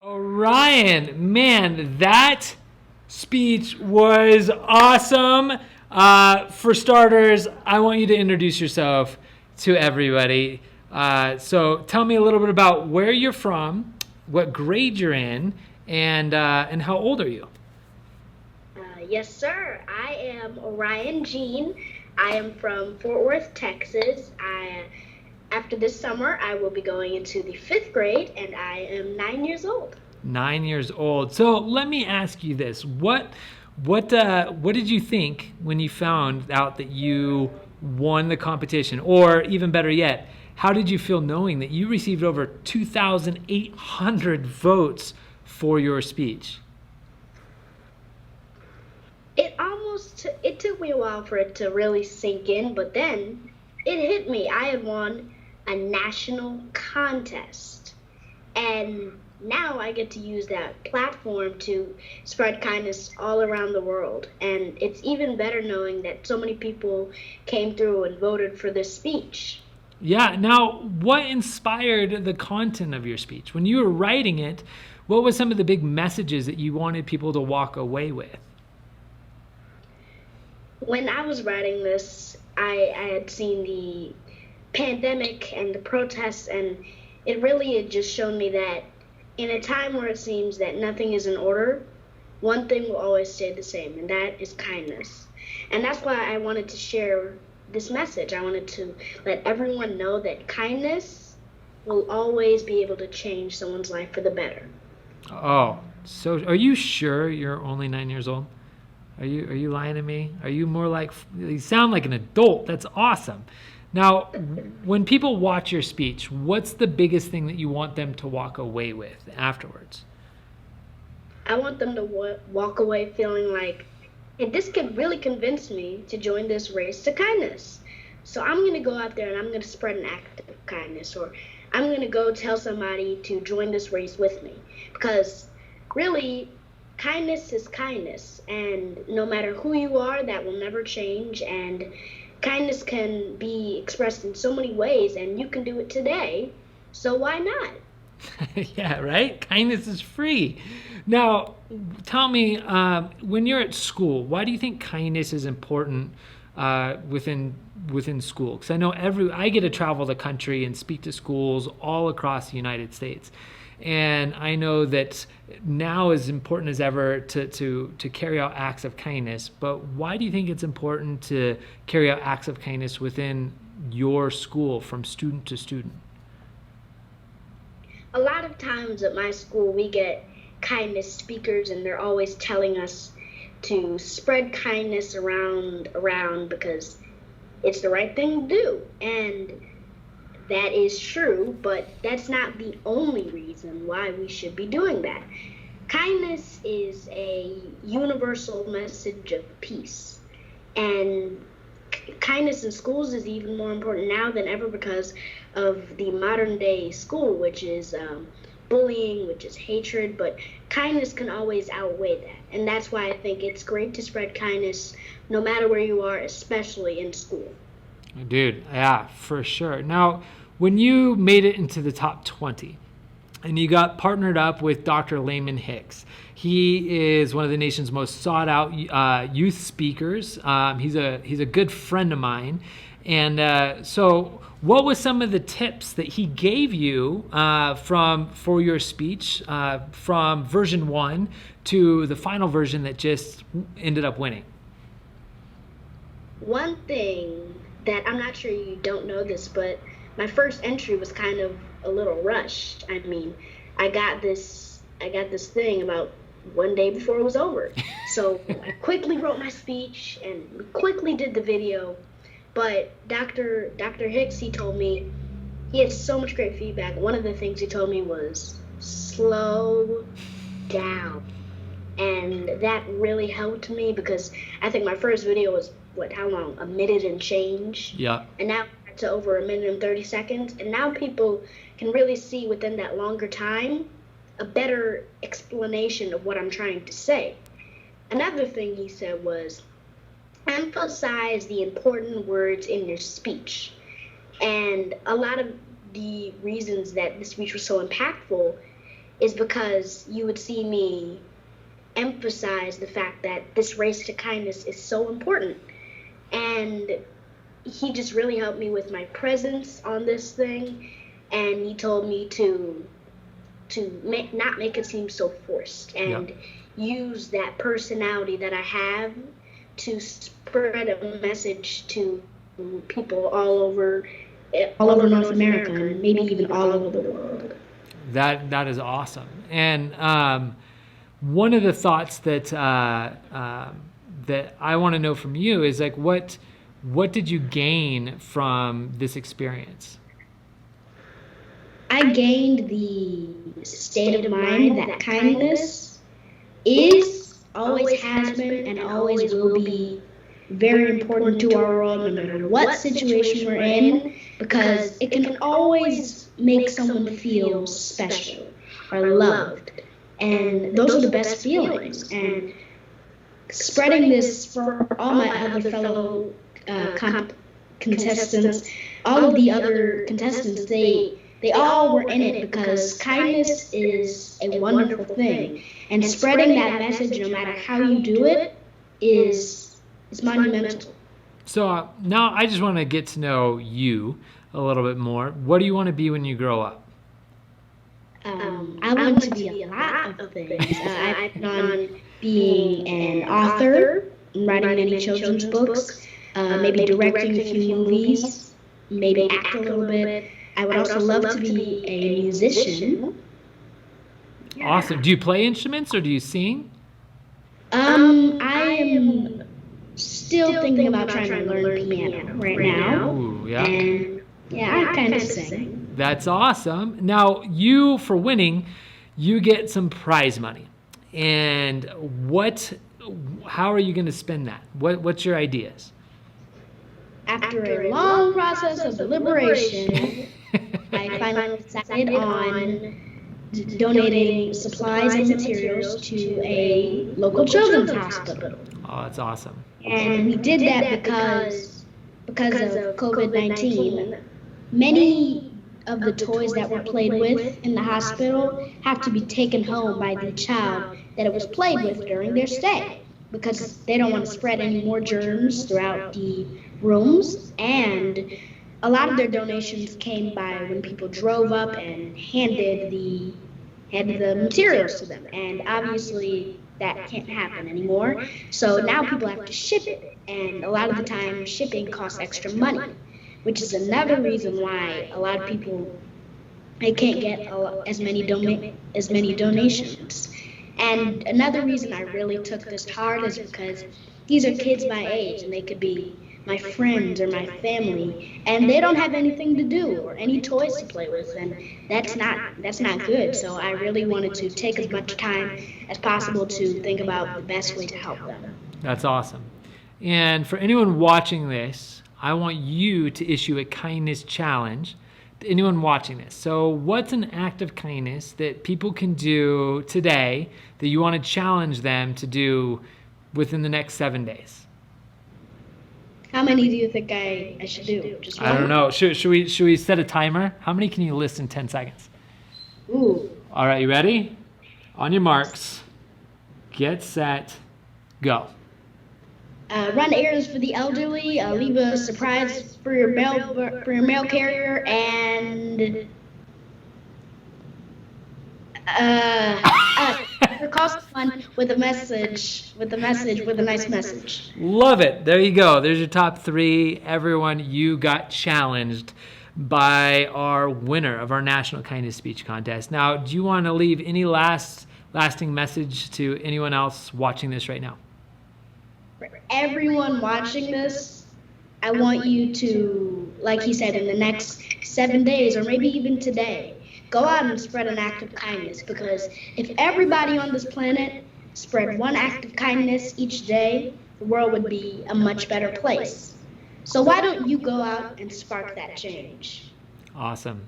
Orion, man, that speech was awesome. For starters, I want you to introduce yourself to everybody. So tell me a little bit about where you're from, what grade you're in, and how old are you? Yes, sir. I am Orion Jean. I am from Fort Worth, Texas. After this summer, I will be going into the fifth grade, and I am 9 years old. 9 years old. So let me ask you this: what did you think when you found out that you won the competition, or even better yet, how did you feel knowing that you received over 2,800 votes for your speech? It took me a while for it to really sink in, but then it hit me. I had won a national contest, and now I get to use that platform to spread kindness all around the world. And it's even better knowing that so many people came through and voted for this speech. Yeah. Now, what inspired the content of your speech? When you were writing it, what was some of the big messages that you wanted people to walk away with? When I was writing this, I had seen the pandemic and the protests, and it really had just shown me that in a time where it seems that nothing is in order, one thing will always stay the same, and that is kindness. And that's why I wanted to share this message. I wanted to let everyone know that kindness will always be able to change someone's life for the better. Oh, so are you sure you're only 9 years old? Are you lying to me? Are you more like, you sound like an adult? That's awesome. Now, when people watch your speech, what's the biggest thing that you want them to walk away with afterwards? I want them to walk away feeling like, hey, this could really convince me to join this race to kindness. So I'm going to go out there and I'm going to spread an act of kindness, or I'm going to go tell somebody to join this race with me. Because really, kindness is kindness. And no matter who you are, that will never change. And kindness can be expressed in so many ways, and you can do it today. So why not? Yeah, right? Kindness is free. Now, tell me, when you're at school, why do you think kindness is important within school? Because I know I get to travel the country and speak to schools all across the United States. And I know that now is important as ever to carry out acts of kindness. But why do you think it's important to carry out acts of kindness within your school from student to student? A lot of times at my school, we get kindness speakers, and they're always telling us to spread kindness around because it's the right thing to do. And that is true, but that's not the only reason why we should be doing that. Kindness is a universal message of peace. And kindness in schools is even more important now than ever because of the modern day school, which is bullying, which is hatred, but kindness can always outweigh that. And that's why I think it's great to spread kindness no matter where you are, especially in school. Dude, yeah, for sure. Now, when you made it into the top 20 and you got partnered up with Dr. Layman Hicks, he is one of the nation's most sought out youth speakers. He's a good friend of mine. And so what was some of the tips that he gave you for your speech from version 1 to the final version that just ended up winning? One thing that I'm not sure you don't know this, but my first entry was kind of a little rushed. I mean, I got this thing about one day before it was over. So I quickly wrote my speech and we quickly did the video. But Dr. Hicks, he told me he had so much great feedback. One of the things he told me was slow down. And that really helped me because I think my first video was, how long? A minute and change. Yeah. And now to over a minute and 30 seconds. And now people can really see within that longer time a better explanation of what I'm trying to say. Another thing he said was emphasize the important words in your speech. And a lot of the reasons that the speech was so impactful is because you would see me emphasize the fact that this race to kindness is so important. And he just really helped me with my presence on this thing, and he told me to not make it seem so forced, and use that personality that I have to spread a message to people all over North America, and maybe even all over the world. That is awesome. And one of the thoughts that that I want to know from you is like, what did you gain from this experience? I gained the state of mind that kindness is, always has been, and always will be very important to our world, no matter what situation we're in, because it can always make someone feel special or loved. And those are the best feelings. And spreading this for all my other fellow contestants, all of the other contestants, they all were in it because kindness is a wonderful thing. And spreading that message, no matter how you do it, is monumental. So now I just want to get to know you a little bit more. What do you want to be when you grow up? I want to be a lot of things. I plan on being an author, writing many children's books, maybe directing a few movies, maybe act a little bit. I would also love to be a musician. Awesome. Do you play instruments or do you sing? I am still thinking about trying to learn piano right now. Ooh, yeah. And I kind of sing. That's awesome. Now, you, for winning, you get some prize money. And how are you going to spend that? What's your ideas? After a long process of deliberation, I finally decided on donating supplies and materials to a local children's hospital. Oh, that's awesome. And we did that because of COVID-19. Many of the toys that were played with in the hospital have to be taken home by the child that it was played with during their stay, because they don't want to spread any more germs throughout the rooms. And a lot of their donations came by when people drove up and handed the materials to them. And obviously that can't happen anymore. So now people have to ship it, and a lot of the time shipping costs extra money, which is another reason why a lot of people can't get as many donations. And another reason I really took this hard is because these are kids my age, and they could be my friends or my family, and they don't have anything to do or any toys to play with, and that's not good. So I really wanted to take as much time as possible to think about the best way to help them. That's awesome. And for anyone watching this, I want you to issue a kindness challenge to anyone watching this. So what's an act of kindness that people can do today that you want to challenge them to do within the next 7 days? How many do you think I should do? Just one? I don't know. Should we set a timer? How many can you list in 10 seconds? Ooh. All right, you ready? On your marks, get set, go. Run errands for the elderly. Leave a surprise for your mail carrier, and call someone with a nice message. Love it. There you go. There's your top 3. Everyone, you got challenged by our winner of our National Kindness Speech Contest. Now, do you want to leave any lasting message to anyone else watching this right now? For everyone watching this, I want you to, like he said, in the next 7 days, or maybe even today, go out and spread an act of kindness, because if everybody on this planet spread one act of kindness each day, the world would be a much better place. So why don't you go out and spark that change? Awesome.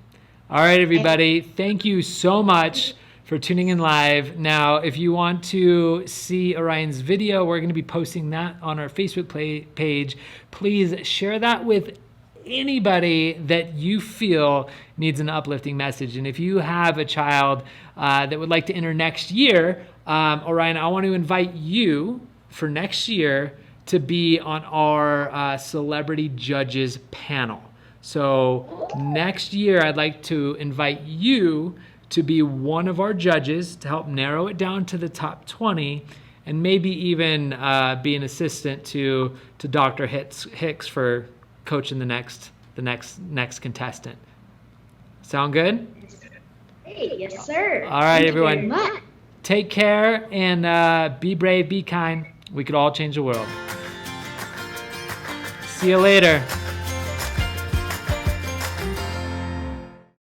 All right, everybody. Thank you so much for tuning in live. Now, if you want to see Orion's video, we're going to be posting that on our Facebook page. Please share that with anybody that you feel needs an uplifting message. And if you have a child that would like to enter next year, Orion, I want to invite you for next year to be on our celebrity judges panel. So next year, I'd like to invite you to be one of our judges to help narrow it down to the top 20, and maybe even be an assistant to Dr. Hicks for coaching the next contestant. Sound good? Hey, yes, sir. All right, Thank everyone. You very much. Take care and be brave, be kind. We could all change the world. See you later.